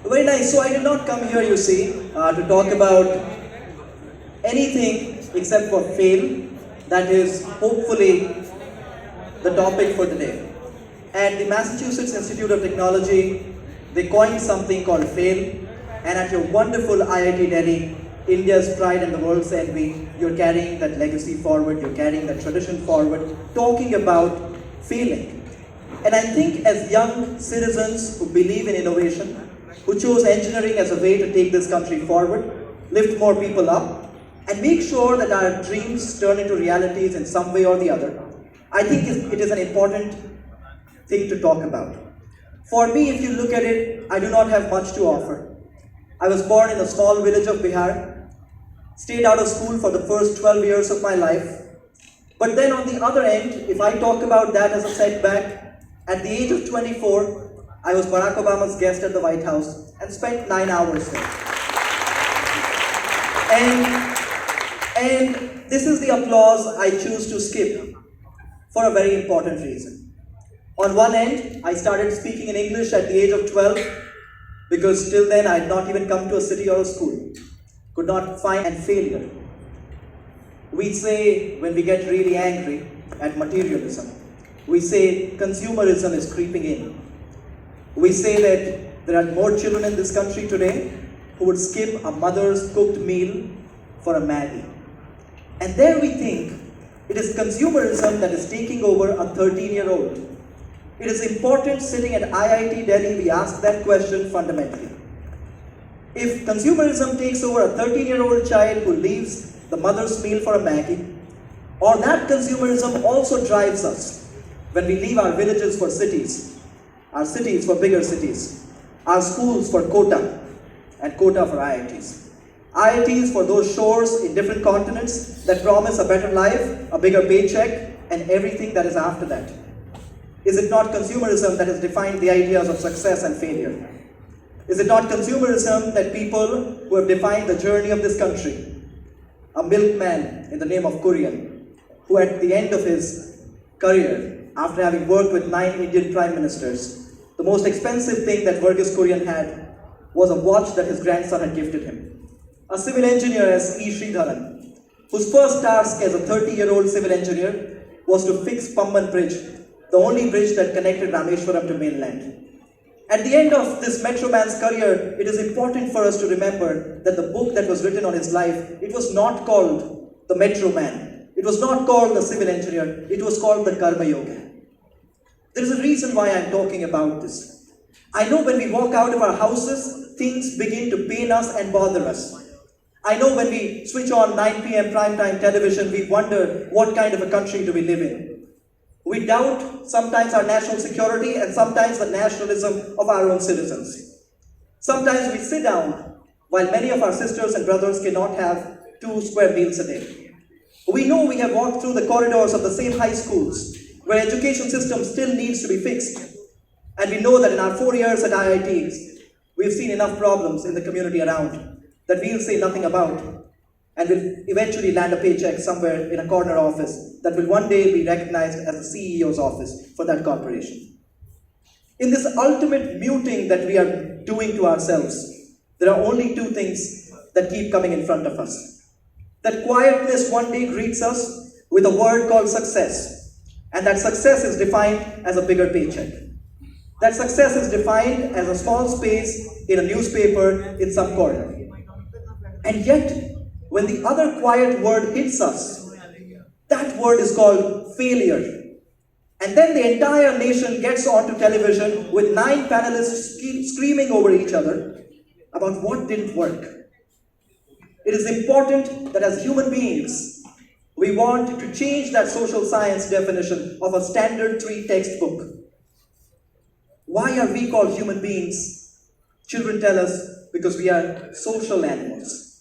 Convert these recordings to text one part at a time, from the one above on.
Very nice. So I did not come here, you see, to talk about anything except for fail. That is hopefully the topic for today. At the Massachusetts Institute of Technology, they coined something called fail. And at your wonderful IIT Delhi, India's pride and the world's envy, you're carrying that legacy forward, you're carrying that tradition forward, talking about failing. And I think as young citizens who believe in innovation, who chose engineering as a way to take this country forward, lift more people up, and make sure that our dreams turn into realities in some way or the other, I think it is an important thing to talk about. For me, if you look at it, I do not have much to offer. I was born in a small village of Bihar, stayed out of school for the first 12 years of my life. But then on the other end, if I talk about that as a setback, at the age of 24, I was Barack Obama's guest at the White House and spent 9 hours there. And this is the applause I choose to skip for a very important reason. On one end, I started speaking in English at the age of 12 because till then I had not even come to a city or a school. Could not find and failure. We say when we get really angry at materialism, we say consumerism is creeping in. We say that there are more children in this country today who would skip a mother's cooked meal for a Maggie. And there we think it is consumerism that is taking over a 13-year-old. It is important sitting at IIT Delhi, we ask that question fundamentally. If consumerism takes over a 13-year-old child who leaves the mother's meal for a Maggie, or that consumerism also drives us when we leave our villages for cities, our cities for bigger cities, our schools for quota, and quota for IITs. IITs for those shores in different continents that promise a better life, a bigger paycheck, and everything that is after that. Is it not consumerism that has defined the ideas of success and failure? Is it not consumerism that people who have defined the journey of this country? A milkman in the name of Kurian, who at the end of his career, after having worked with 9 Indian prime ministers, the most expensive thing that Verghese Kurian had was a watch that his grandson had gifted him. A civil engineer as E. Sridharan, whose first task as a 30-year-old civil engineer was to fix Pamban Bridge, the only bridge that connected Rameshwaram to mainland. At the end of this Metro Man's career, it is important for us to remember that the book that was written on his life, it was not called The Metro Man. It was not called The Civil Engineer. It was called The Karma Yogi. There is a reason why I am talking about this. I know when we walk out of our houses, things begin to pain us and bother us. I know when we switch on 9 p.m. primetime television, we wonder what kind of a country do we live in. We doubt sometimes our national security and sometimes the nationalism of our own citizens. Sometimes we sit down while many of our sisters and brothers cannot have 2 square meals a day. We know we have walked through the corridors of the same high schools where education system still needs to be fixed. And we know that in our 4 years at IITs, we've seen enough problems in the community around that we'll say nothing about, and will eventually land a paycheck somewhere in a corner office that will one day be recognized as the CEO's office for that corporation. In this ultimate muting that we are doing to ourselves, there are only 2 things that keep coming in front of us. That quietness one day greets us with a word called success, and that success is defined as a bigger paycheck. That success is defined as a small space in a newspaper in some corner. And yet, when the other quiet word hits us, that word is called failure. And then the entire nation gets onto television with 9 panelists screaming over each other about what didn't work. It is important that as human beings, we want to change that social science definition of a standard 3 textbook. Why are we called human beings? Children tell us because we are social animals.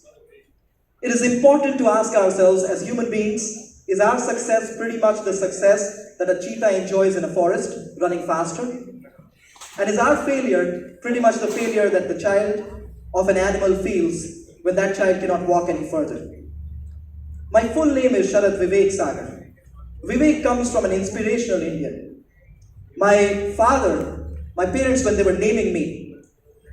It is important to ask ourselves as human beings, is our success pretty much the success that a cheetah enjoys in a forest, running faster? And is our failure pretty much the failure that the child of an animal feels when that child cannot walk any further? My full name is Sharad Vivek Sagar. Vivek comes from an inspirational Indian. My parents, when they were naming me,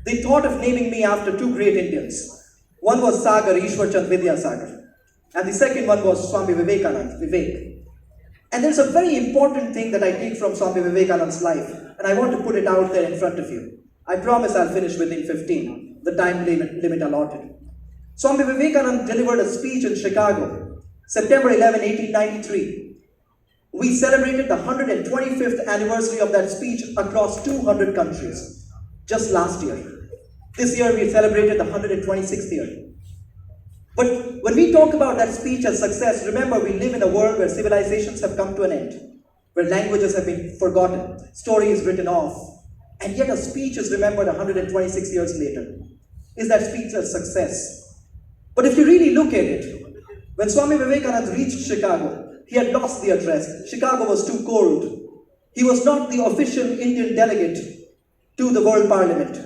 They thought of naming me after two great Indians. One was Sagar, Ishwar Chand Vidyasagar, and the second one was Swami Vivekanand, Vivek. And there's a very important thing that I take from Swami Vivekanand's life, and I want to put it out there in front of you. I promise I'll finish within 15, the time limit allotted. Swami Vivekananda delivered a speech in Chicago, September 11, 1893. We celebrated the 125th anniversary of that speech across 200 countries, just last year. This year we celebrated the 126th year. But when we talk about that speech as success, remember we live in a world where civilizations have come to an end, where languages have been forgotten, stories written off, and yet a speech is remembered 126 years later. Is that speech a success? But if you really look at it, when Swami Vivekananda reached Chicago, he had lost the address. Chicago was too cold. He was not the official Indian delegate to the World Parliament.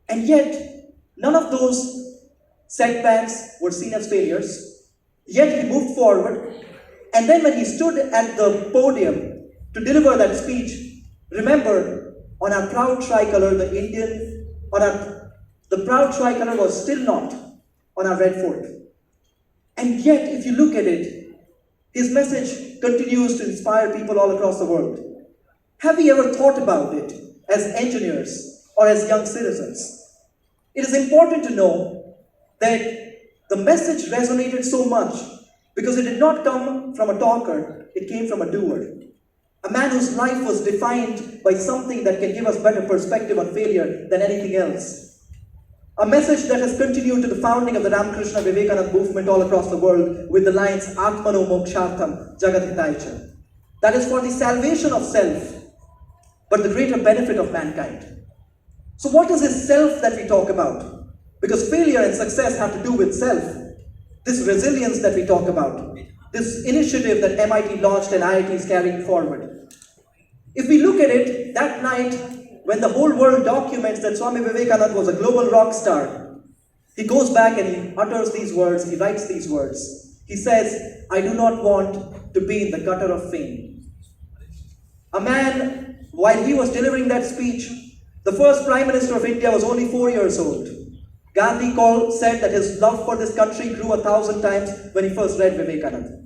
And yet, none of those setbacks were seen as failures. Yet he moved forward. And then when he stood at the podium to deliver that speech, remember, on our proud tricolor, the proud tricolor was still not on our red fort. And yet, if you look at it, his message continues to inspire people all across the world. Have we ever thought about it as engineers or as young citizens? It is important to know that the message resonated so much because it did not come from a talker, it came from a doer. A man whose life was defined by something that can give us better perspective on failure than anything else. A message that has continued to the founding of the Ramakrishna Vivekananda movement all across the world with the lines Atmano Mokshartham Jagat Hitaicha. That is for the salvation of self, but the greater benefit of mankind. So what is this self that we talk about? Because failure and success have to do with self. This resilience that we talk about, this initiative that MIT launched and IIT is carrying forward. If we look at it, that night, when the whole world documents that Swami Vivekananda was a global rock star, he goes back and he utters these words, he writes these words. He says, I do not want to be in the gutter of fame. A man, while he was delivering that speech, the first Prime Minister of India was only 4 years old. Gandhi said that his love for this country grew 1,000 times when he first read Vivekananda.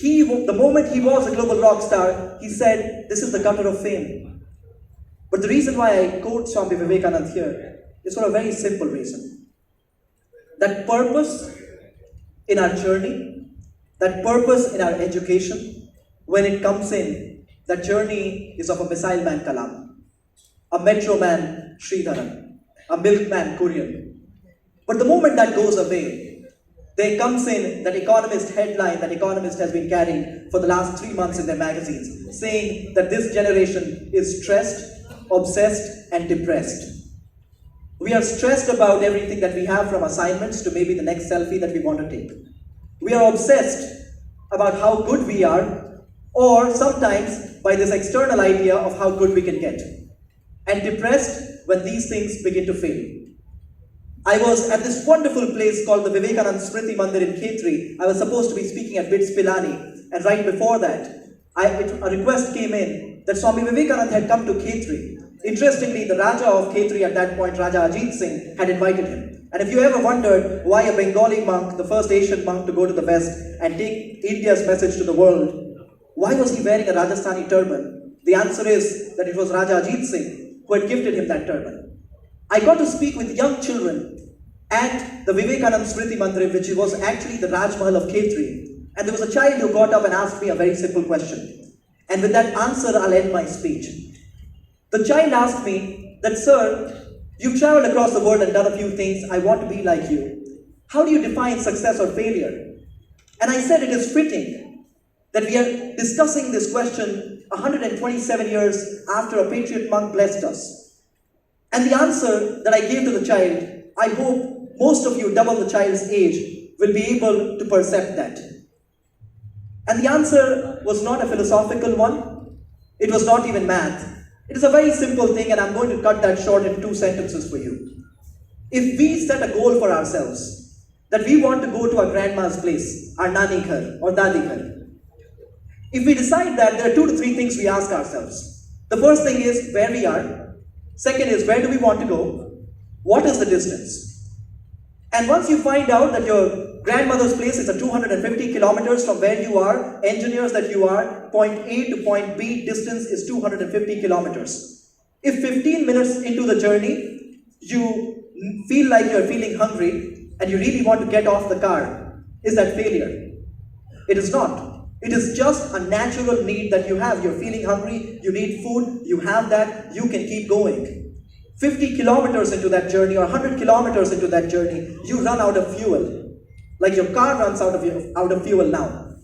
The moment he was a global rock star, he said, this is the gutter of fame. But the reason why I quote Swami Vivekananda here is for a very simple reason. That purpose in our journey, that purpose in our education, when it comes in, that journey is of a missile man Kalam, a metro man Sridharan, a milkman Kurian. But the moment that goes away, there comes in that Economist headline that Economist has been carrying for the last 3 months in their magazines, saying that this generation is stressed, obsessed, and depressed. We are stressed about everything that we have, from assignments to maybe the next selfie that we want to take. We are obsessed about how good we are, or sometimes by this external idea of how good we can get, and depressed when these things begin to fail. I was at this wonderful place called the Vivekananda Smriti Mandir in Khetri. I was supposed to be speaking at BITS Pilani, and right before that, a request came in that Swami Vivekananda had come to Khetri. Interestingly, the Raja of Khetri at that point, Raja Ajit Singh, had invited him. And if you ever wondered why a Bengali monk, the first Asian monk to go to the West and take India's message to the world, why was he wearing a Rajasthani turban? The answer is that it was Raja Ajit Singh who had gifted him that turban. I got to speak with young children at the Vivekananda Smriti Mandir, which was actually the Raj Mahal of Khetri. And there was a child who got up and asked me a very simple question. And with that answer, I'll end my speech. The child asked me that, sir, you've traveled across the world and done a few things. I want to be like you. How do you define success or failure? And I said it is fitting that we are discussing this question 127 years after a patriot monk blessed us. And the answer that I gave to the child, I hope most of you, double the child's age, will be able to percept that. And the answer was not a philosophical one. It was not even math. It is a very simple thing, and I'm going to cut that short in 2 sentences for you. If we set a goal for ourselves, that we want to go to our grandma's place, our nani ghar or dadi ghar, if we decide that, there are 2 to 3 things we ask ourselves. The first thing is where we are. Second is where do we want to go. What is the distance? And once you find out that your grandmother's place is at 250 kilometers from where you are, engineers that you are, point A to point B distance is 250 kilometers. If 15 minutes into the journey, you feel like you're feeling hungry and you really want to get off the car, is that failure? It is not. It is just a natural need that you have. You're feeling hungry, you need food, you have that, you can keep going. 50 kilometers into that journey or 100 kilometers into that journey, you run out of fuel. Like your car runs out of fuel now.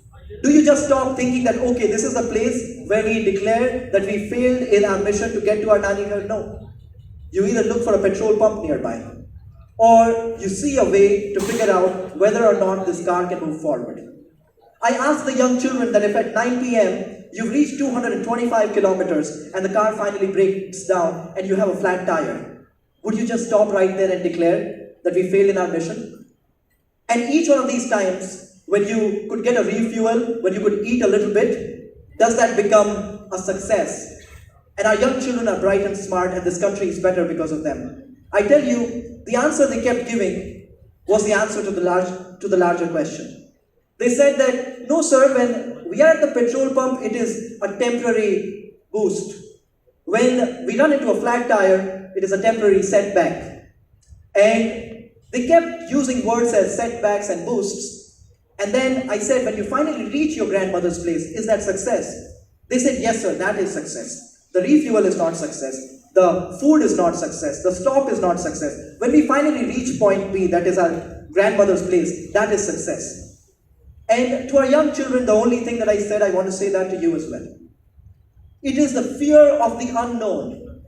Do you just stop thinking that, okay, this is a place where we declare that we failed in our mission to get to our Nanighar? No. You either look for a petrol pump nearby or you see a way to figure out whether or not this car can move forward. I asked the young children that if at 9 p.m. you've reached 225 kilometers and the car finally breaks down and you have a flat tire, would you just stop right there and declare that we failed in our mission? And each one of these times, when you could get a refuel, when you could eat a little bit, does that become a success? And our young children are bright and smart and this country is better because of them. I tell you, the answer they kept giving was the answer to the larger question. They said that, no sir, when we are at the petrol pump, it is a temporary boost. When we run into a flat tire, it is a temporary setback. And they kept using words as setbacks and boosts. And then I said, when you finally reach your grandmother's place, is that success? They said, yes sir, that is success. The refuel is not success. The food is not success. The stop is not success. When we finally reach point B, that is our grandmother's place, that is success. And to our young children, the only thing that I said, I want to say that to you as well. It is the fear of the unknown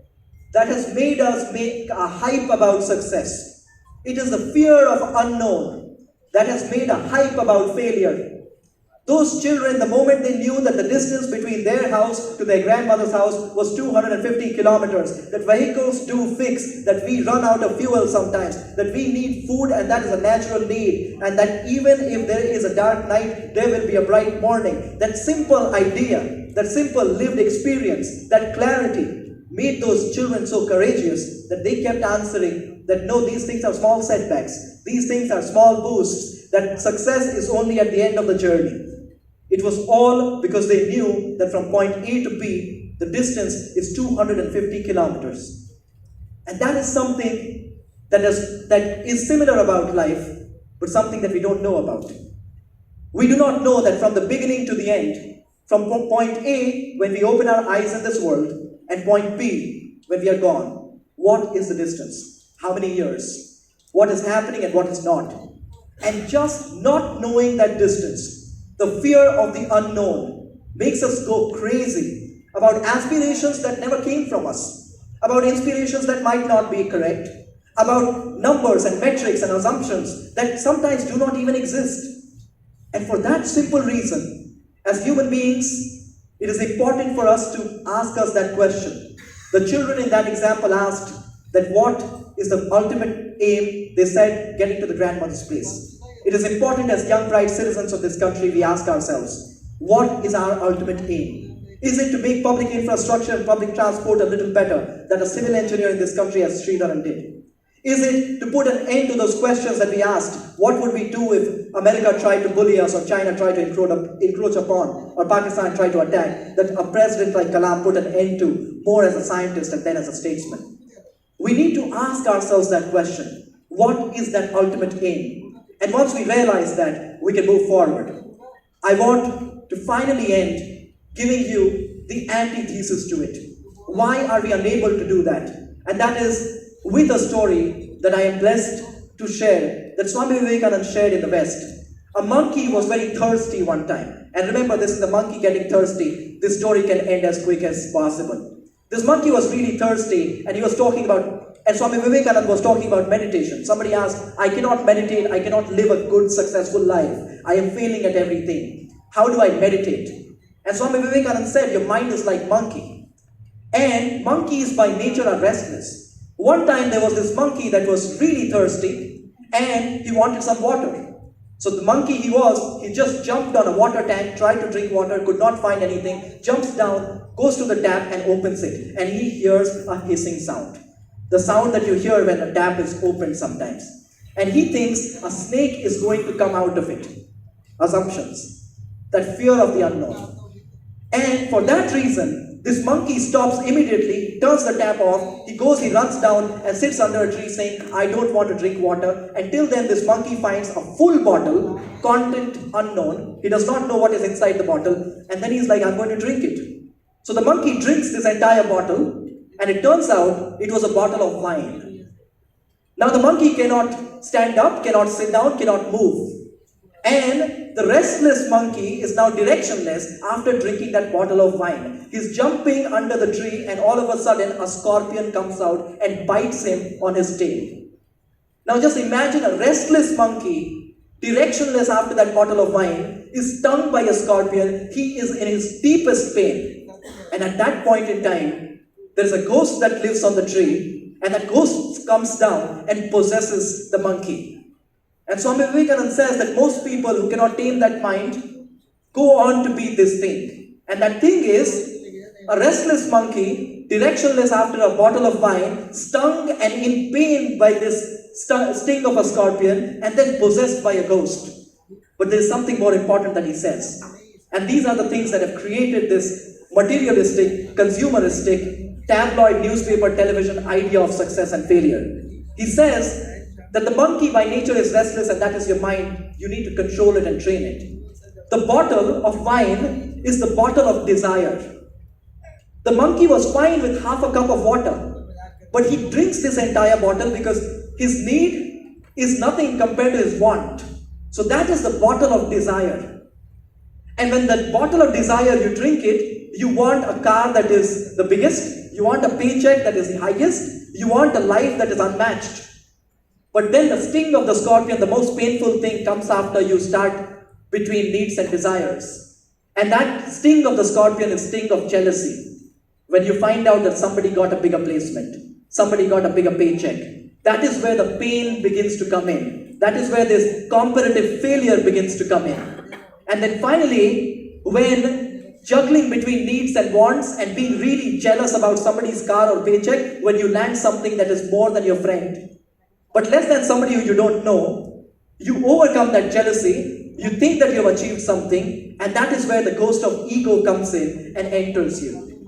that has made us make a hype about success. It is the fear of unknown that has made a hype about failure. Those children, the moment they knew that the distance between their house to their grandmother's house was 250 kilometers, that vehicles do fix, that we run out of fuel sometimes, that we need food and that is a natural need, and that even if there is a dark night, there will be a bright morning. That simple idea, that simple lived experience, that clarity made those children so courageous that they kept answering that no, these things are small setbacks, these things are small boosts, that success is only at the end of the journey. It was all because they knew that from point A to B, the distance is 250 kilometers. And that is something that is similar about life, but something that we don't know about. We do not know that from the beginning to the end, from point A, when we open our eyes in this world, and point B, when we are gone, what is the distance? How many years? What is happening and what is not? And just not knowing that distance, the fear of the unknown, makes us go crazy about aspirations that never came from us, about inspirations that might not be correct, about numbers and metrics and assumptions that sometimes do not even exist. And for that simple reason, as human beings, it is important for us to ask us that question. The children in that example asked that what is the ultimate aim? They said, getting to the grandmother's place. It is important as young, bright citizens of this country, we ask ourselves, what is our ultimate aim? Is it to make public infrastructure and public transport a little better than a civil engineer in this country as Sridharan did? Is it to put an end to those questions that we asked, what would we do if America tried to bully us, or China tried to encroach upon, or Pakistan tried to attack, that a president like Kalam put an end to, more as a scientist and then as a statesman? We need to ask ourselves that question, what is that ultimate aim? And once we realize that, we can move forward. I want to finally end giving you the antithesis to it. Why are we unable to do that? And that is with a story that I am blessed to share, that Swami Vivekananda shared in the West. A monkey was very thirsty one time. And remember, this is the monkey getting thirsty. This story can end as quick as possible. This monkey was really thirsty, and he was talking about, and Swami Vivekananda was talking about meditation. Somebody asked, I cannot meditate, I cannot live a good, successful life. I am failing at everything. How do I meditate? And Swami Vivekananda said, your mind is like monkey. And monkeys by nature are restless. One time there was this monkey that was really thirsty, and he wanted some water. So the monkey he just jumped on a water tank, tried to drink water, could not find anything, jumps down, goes to the tap and opens it. And he hears a hissing sound. The sound that you hear when a tap is opened sometimes. And he thinks a snake is going to come out of it. Assumptions. That fear of the unknown. And for that reason, this monkey stops immediately, turns the tap off, he goes, he runs down and sits under a tree saying, I don't want to drink water. Until then, this monkey finds a full bottle, content unknown. He does not know what is inside the bottle. And then he's like, I'm going to drink it. So the monkey drinks this entire bottle, and it turns out it was a bottle of wine. Now the monkey cannot stand up, cannot sit down, cannot move. And the restless monkey is now directionless after drinking that bottle of wine. He's jumping under the tree, and all of a sudden a scorpion comes out and bites him on his tail. Now just imagine a restless monkey, directionless after that bottle of wine, is stung by a scorpion. He is in his deepest pain. And at that point in time, there is a ghost that lives on the tree, and that ghost comes down and possesses the monkey. And Swami Vivekananda says that most people who cannot tame that mind go on to be this thing. And that thing is a restless monkey, directionless after a bottle of wine, stung and in pain by this sting of a scorpion, and then possessed by a ghost. But there is something more important that he says. And these are the things that have created this materialistic, consumeristic, tabloid newspaper television idea of success and failure. He says that the monkey by nature is restless, and that is your mind. You need to control it and train it. The bottle of wine is the bottle of desire. The monkey was fine with half a cup of water, but he drinks this entire bottle because his need is nothing compared to his want. So that is the bottle of desire. And when that bottle of desire, you drink it, you want a car that is the biggest, you want a paycheck that is the highest, you want a life that is unmatched. But then the sting of the scorpion, the most painful thing, comes after you start between needs and desires. And that sting of the scorpion is sting of jealousy. When you find out that somebody got a bigger placement, somebody got a bigger paycheck, that is where the pain begins to come in. That is where this comparative failure begins to come in. And then finally, when juggling between needs and wants and being really jealous about somebody's car or paycheck, when you land something that is more than your friend, but less than somebody who you don't know, you overcome that jealousy, you think that you have achieved something, and that is where the ghost of ego comes in and enters you.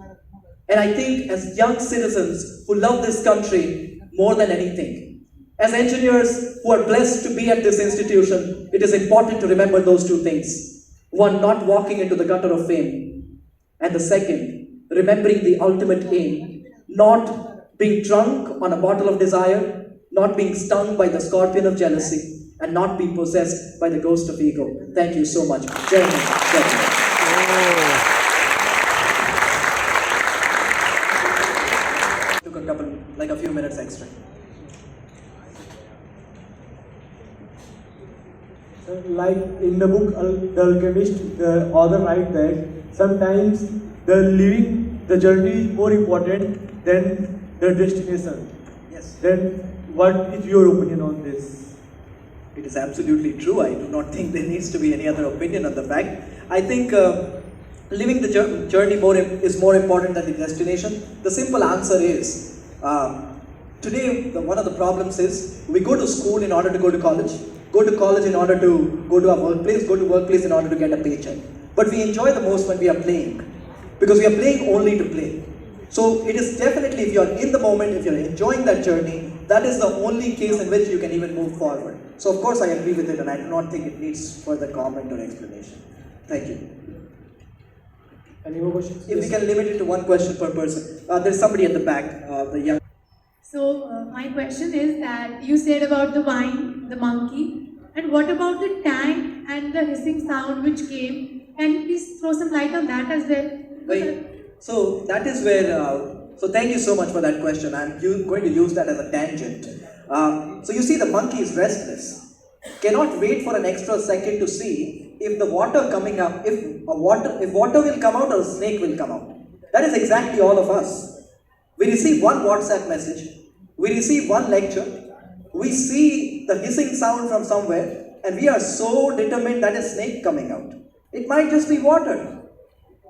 And I think as young citizens who love this country more than anything, as engineers who are blessed to be at this institution, it is important to remember those two things. One, not walking into the gutter of fame. And the second, remembering the ultimate aim, not being drunk on a bottle of desire, not being stung by the scorpion of jealousy, and not being possessed by the ghost of ego. Thank you so much. Jai Hind. Jai Hind. Took a couple, like a few minutes extra. Like in the book The Alchemist, the author writes that sometimes the journey is more important than the destination. Yes. Then what is your opinion on this? It is absolutely true. I do not think there needs to be any other opinion on the fact. I think living the journey is more important than the destination. The simple answer is, today one of the problems is we go to school in order to go to college in order to go to our workplace, go to workplace in order to get a paycheck. But we enjoy the most when we are playing, because we are playing only to play. So it is definitely, if you are in the moment, if you are enjoying that journey, that is the only case in which you can even move forward. So of course I agree with it, and I do not think it needs further comment or explanation. Thank you. Any more questions? If we can limit it to one question per person. There's somebody at the back, the young. So my question is that you said about the wine, the monkey, and what about the tank and the hissing sound which came? Can you please throw some light on that as well? Right. So that is where, so thank you so much for that question. I'm going to use that as a tangent. So you see, the monkey is restless. Cannot wait for an extra second to see if the water coming up, if water will come out or a snake will come out. That is exactly all of us. We receive one WhatsApp message, we receive one lecture, we see the hissing sound from somewhere, and we are so determined that is snake coming out. It might just be water.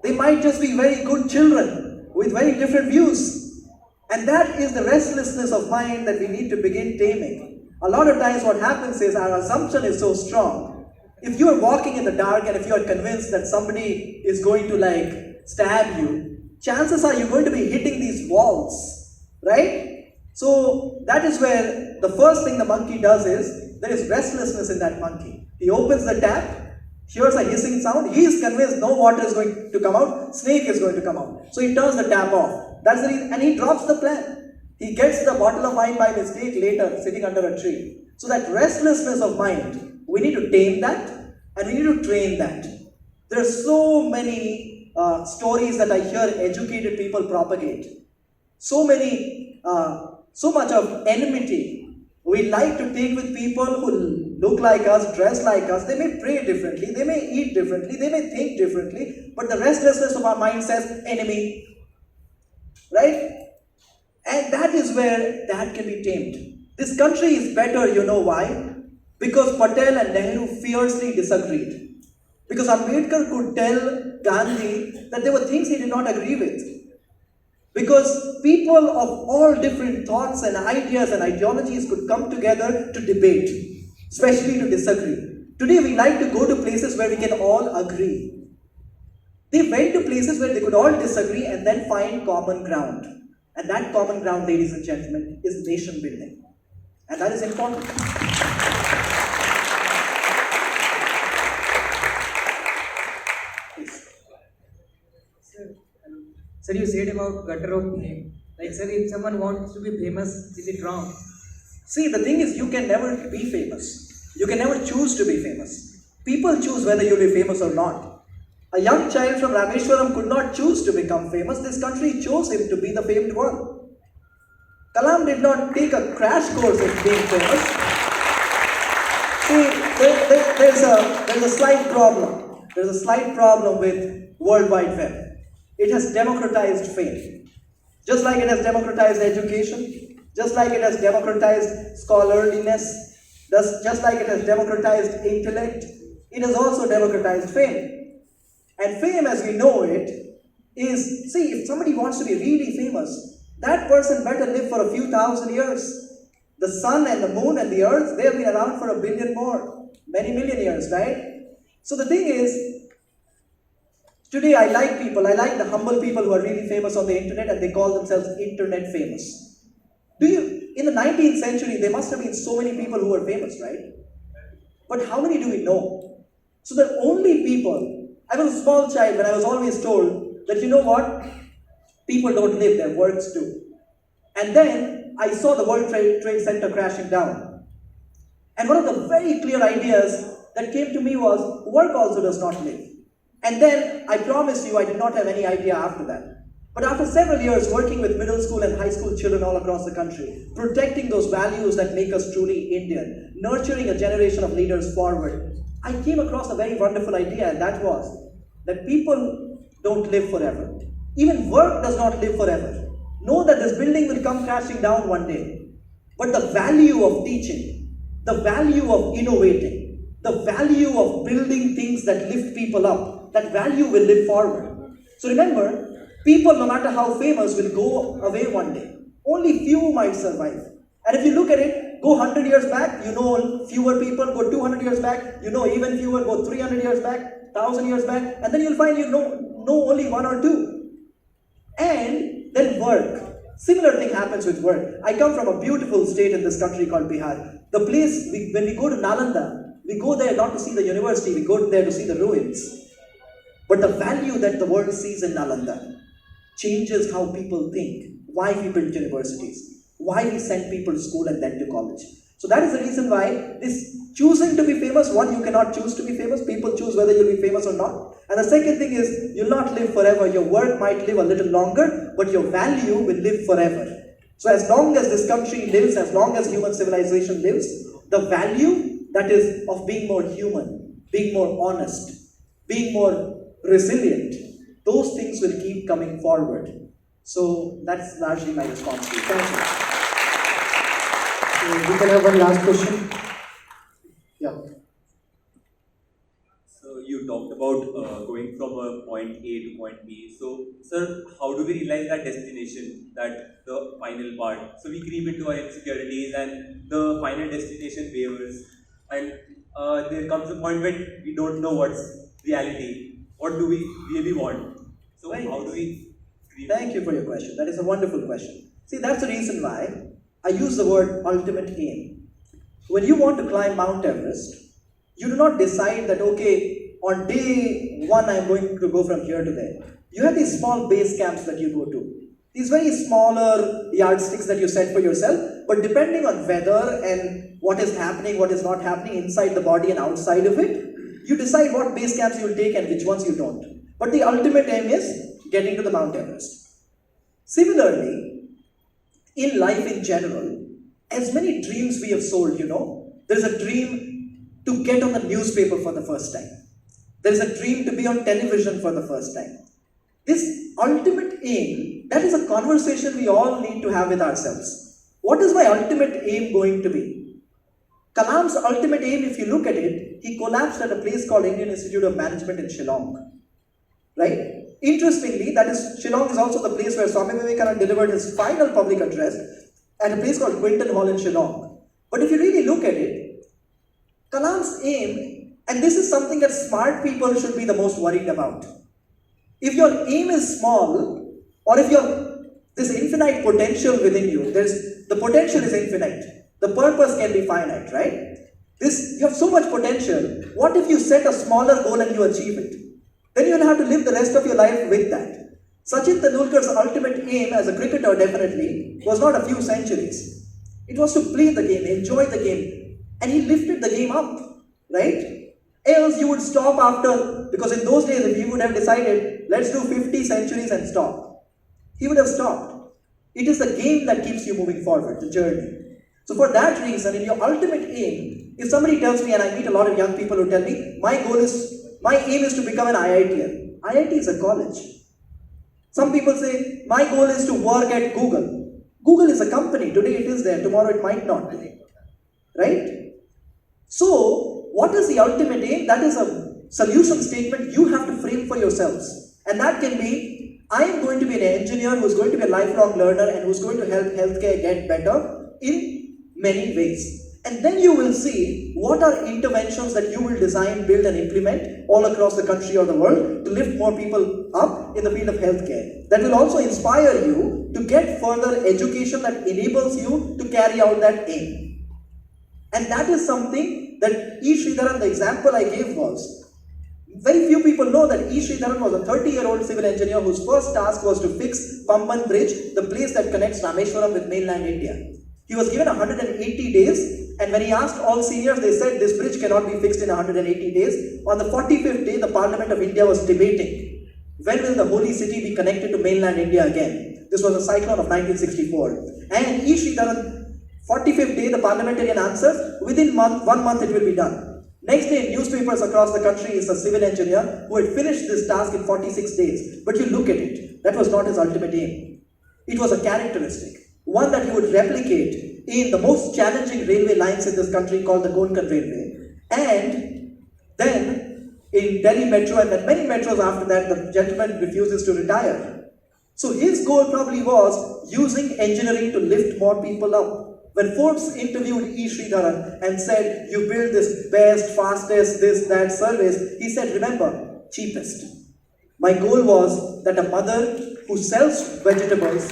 They might just be very good children with very different views. And that is the restlessness of mind that we need to begin taming. A lot of times what happens is our assumption is so strong. If you are walking in the dark and if you are convinced that somebody is going to like stab you, chances are you're going to be hitting these walls, right? So that is where the first thing the monkey does is, there is restlessness in that monkey. He opens the tap, hears a hissing sound, he is convinced no water is going to come out, snake is going to come out. So he turns the tap off. That's the reason, and he drops the plan. He gets the bottle of wine by mistake later, sitting under a tree. So that restlessness of mind, we need to tame that, and we need to train that. There are so many stories that I hear educated people propagate. So much of enmity we like to take with people who look like us, dress like us. They may pray differently, they may eat differently, they may think differently, but the restlessness of our mind says enemy. Right? And that is where that can be tamed. This country is better, you know why? Because Patel and Nehru fiercely disagreed. Because Ambedkar could tell Gandhi that there were things he did not agree with. Because people of all different thoughts and ideas and ideologies could come together to debate, especially to disagree. Today we like to go to places where we can all agree. They went to places where they could all disagree and then find common ground. And that common ground, ladies and gentlemen, is nation building. And that is important. Sir, you said about gutter of name. Like, sir, if someone wants to be famous, is it wrong? See, the thing is, you can never be famous. You can never choose to be famous. People choose whether you'll be famous or not. A young child from Rameshwaram could not choose to become famous. This country chose him to be the famed one. Kalam did not take a crash course in being famous. See, there's a slight problem. There's a slight problem with World Wide Web. It has democratized fame. Just like it has democratized education, just like it has democratized scholarliness, just like it has democratized intellect, it has also democratized fame. And fame as we know it is, see, if somebody wants to be really famous, that person better live for a few thousand years. The sun and the moon and the earth, they have been around for a billion more, many million years, right? So the thing is, today I like the humble people who are really famous on the internet and they call themselves internet famous. In the 19th century, there must have been so many people who were famous, right? But how many do we know? So the only people, I was a small child when I was always told that, you know what? People don't live, their works do. And then I saw the World Trade Center crashing down. And one of the very clear ideas that came to me was, work also does not live. And then, I promise you, I did not have any idea after that. But after several years working with middle school and high school children all across the country, protecting those values that make us truly Indian, nurturing a generation of leaders forward, I came across a very wonderful idea, and that was that people don't live forever. Even work does not live forever. Know that this building will come crashing down one day. But the value of teaching, the value of innovating, the value of building things that lift people up, that value will live forward. So remember, people, no matter how famous, will go away one day. Only few might survive. And if you look at it, go 100 years back, you know fewer people. Go 200 years back, you know even fewer. Go 300 years back, 1,000 years back, and then you'll find you know only one or two. And then work. Similar thing happens with work. I come from a beautiful state in this country called Bihar. The place, when we go to Nalanda, we go there not to see the university, we go there to see the ruins. But the value that the world sees in Nalanda changes how people think, why we build universities, why we send people to school and then to college. So that is the reason why this choosing to be famous, one, you cannot choose to be famous, people choose whether you'll be famous or not. And the second thing is, you'll not live forever, your work might live a little longer, but your value will live forever. So as long as this country lives, as long as human civilization lives, the value that is of being more human, being more honest, being more resilient, those things will keep coming forward. So that's largely my response to you. Thank you. We can have one last question. Yeah. So you you talked about going from a point A to point B. So, sir, how do we realize that destination, that the final part? So we creep into our insecurities, and the final destination wavers, and there comes a point when we don't know what's reality. What do we really want? So Right. how do we creep? Thank you for your question. That is a wonderful question. See, that's the reason why I use the word ultimate aim. When you want to climb Mount Everest, you do not decide that, okay, on day one I'm going to go from here to there. You have these small base camps that you go to. These very smaller yardsticks that you set for yourself, but depending on weather and what is happening, what is not happening inside the body and outside of it, you decide what base camps you'll take and which ones you don't. But the ultimate aim is getting to the Mount Everest. Similarly, in life in general, as many dreams we have sold, there's a dream to get on the newspaper for the first time. There's a dream to be on television for the first time. This ultimate aim, that is a conversation we all need to have with ourselves. What is my ultimate aim going to be? Kalam's ultimate aim, if you look at it, he collapsed at a place called Indian Institute of Management in Shillong. Right? Interestingly, Shillong is also the place where Swami Vivekananda delivered his final public address at a place called Quinton Hall in Shillong. But if you really look at it, Kalam's aim, and this is something that smart people should be the most worried about. If your aim is small, or if you have this infinite potential within you, the potential is infinite. The purpose can be finite, right? You have so much potential. What if you set a smaller goal and you achieve it? Then you will have to live the rest of your life with that. Sachin Tendulkar's ultimate aim as a cricketer definitely was not a few centuries. It was to play the game, enjoy the game. And he lifted the game up, right? Else you would stop after, because in those days if he would have decided, let's do 50 centuries and stop, he would have stopped. It is the game that keeps you moving forward, the journey. So for that reason, in your ultimate aim, if somebody tells me, and I meet a lot of young people who tell me, my aim is to become an IITian. IIT is a college. Some people say, my goal is to work at Google. Google is a company. Today it is there, tomorrow it might not be. Right? So, what is the ultimate aim? That is a solution statement you have to frame for yourselves. And that can be, I am going to be an engineer who is going to be a lifelong learner and who is going to help healthcare get better in many ways. And then you will see what are interventions that you will design, build and implement all across the country or the world to lift more people up in the field of healthcare. That will also inspire you to get further education that enables you to carry out that aim. And that is something that E. Sridharan, the example I gave was, very few people know that E. Sridharan was a 30-year-old civil engineer whose first task was to fix Pamban Bridge, the place that connects Rameshwaram with mainland India. He was given 180 days, and when he asked all seniors, they said this bridge cannot be fixed in 180 days. On the 45th day, the Parliament of India was debating, when will the holy city be connected to mainland India again? This was a cyclone of 1964. And E. Sridharan, 45th day, the parliamentarian answers, within 1 month it will be done. Next day, in newspapers across the country is a civil engineer who had finished this task in 46 days. But you look at it, that was not his ultimate aim. It was a characteristic, one that he would replicate in the most challenging railway lines in this country called the Konkan Railway. And then in Delhi Metro and then many metros after that, the gentleman refuses to retire. So his goal probably was using engineering to lift more people up. When Forbes interviewed E. Sridharan and said, you build this best, fastest, this, that service, he said, remember, cheapest. My goal was that a mother who sells vegetables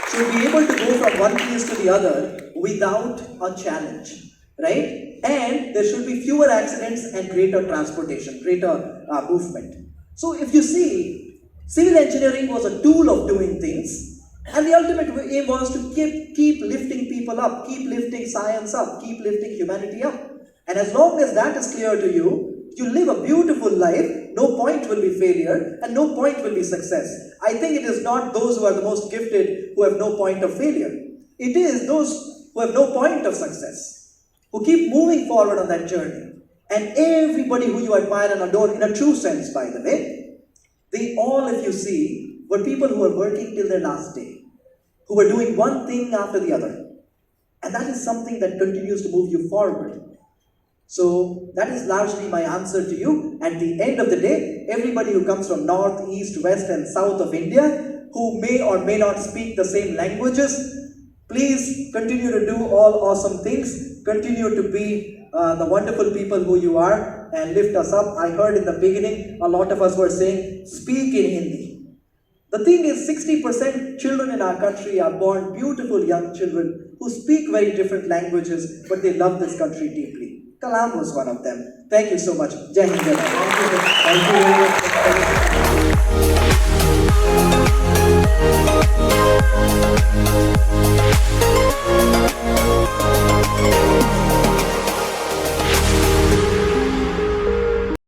should be able to go from one place to the other without a challenge, right? And there should be fewer accidents and greater transportation, greater movement. So if you see, civil engineering was a tool of doing things, and the ultimate aim was to keep lifting people up, keep lifting science up, keep lifting humanity up. And as long as that is clear to you, you live a beautiful life, no point will be failure, and no point will be success. I think it is not those who are the most gifted who have no point of failure. It is those who have no point of success, who keep moving forward on that journey. And everybody who you admire and adore, in a true sense, by the way, they all, if you see, were people who were working till their last day, who were doing one thing after the other. And that is something that continues to move you forward. So that is largely my answer to you. At the end of the day, everybody who comes from north, east, west and south of India, who may or may not speak the same languages, please continue to do all awesome things. Continue to be the wonderful people who you are and lift us up. I heard in the beginning, a lot of us were saying, speak in Hindi. The thing is, 60% children in our country are born beautiful young children who speak very different languages, but they love this country deeply. Kalam was one of them. Thank you so much. Jai Hind. Jai Bharat. Thank you very much.